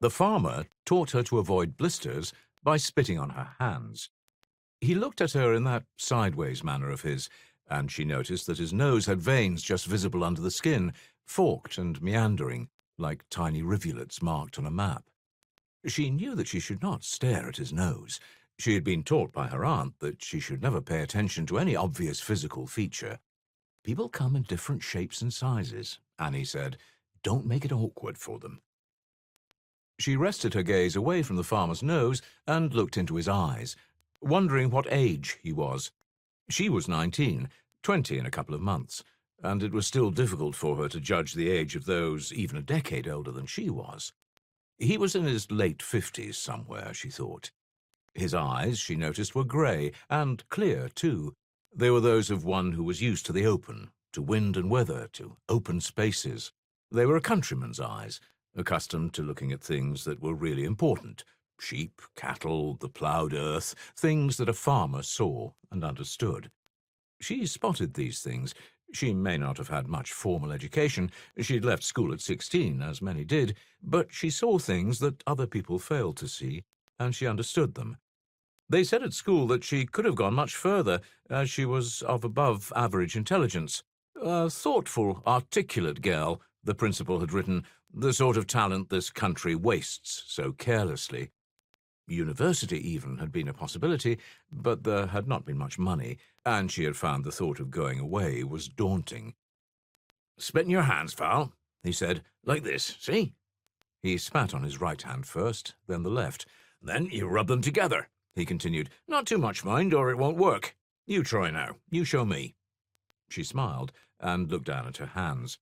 The farmer taught her to avoid blisters by spitting on her hands. He looked at her in that sideways manner of his, and she noticed that his nose had veins just visible under the skin, forked and meandering, like tiny rivulets marked on a map. She knew that she should not stare at his nose. She had been taught by her aunt that she should never pay attention to any obvious physical feature. People come in different shapes and sizes, Annie said. Don't make it awkward for them. She rested her gaze away from the farmer's nose and looked into his eyes, wondering what age he was. She was 19, 20 in a couple of months, and it was still difficult for her to judge the age of those even a decade older than she was. He was in his late 50s somewhere, she thought. His eyes, she noticed, were grey, and clear, too. They were those of one who was used to the open, to wind and weather, to open spaces. They were a countryman's eyes, accustomed to looking at things that were really important. Sheep, cattle, the ploughed earth, things that a farmer saw and understood. She spotted these things. She may not have had much formal education. She'd left school at 16, as many did, but she saw things that other people failed to see, and she understood them. They said at school that she could have gone much further, as she was of above-average intelligence. A thoughtful, articulate girl, the principal had written, the sort of talent this country wastes so carelessly. University, even, had been a possibility, but there had not been much money, and she had found the thought of going away was daunting. "Spit in your hands, Val," he said. "Like this, see?" He spat on his right hand first, then the left. "Then you rub them together," he continued. "Not too much, mind, or it won't work. You try now. You show me." She smiled and looked down at her hands.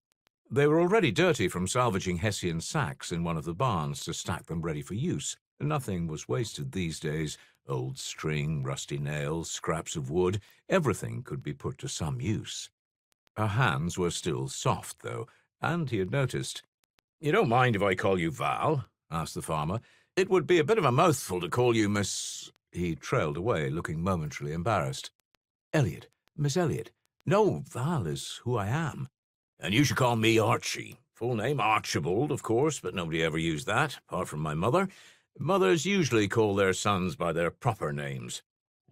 They were already dirty from salvaging Hessian sacks in one of the barns to stack them ready for use. Nothing was wasted these days. Old string, rusty nails, scraps of wood, everything could be put to some use. Her hands were still soft, though, and he had noticed. "You don't mind if I call you Val?" asked the farmer. "It would be a bit of a mouthful to call you Miss—" He trailed away, looking momentarily embarrassed. "Eliot. Miss Eliot. No, Val is who I am." "And you should call me Archie. Full name Archibald, of course, but nobody ever used that, apart from my mother. Mothers usually call their sons by their proper names.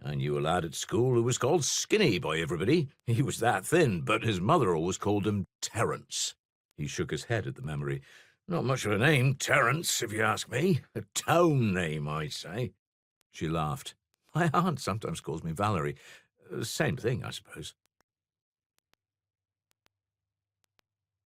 I knew a lad at school who was called Skinny by everybody. He was that thin, but his mother always called him Terence." He shook his head at the memory. "Not much of a name, Terence, if you ask me. A town name, I'd say." She laughed. "My aunt sometimes calls me Valerie. Same thing, I suppose."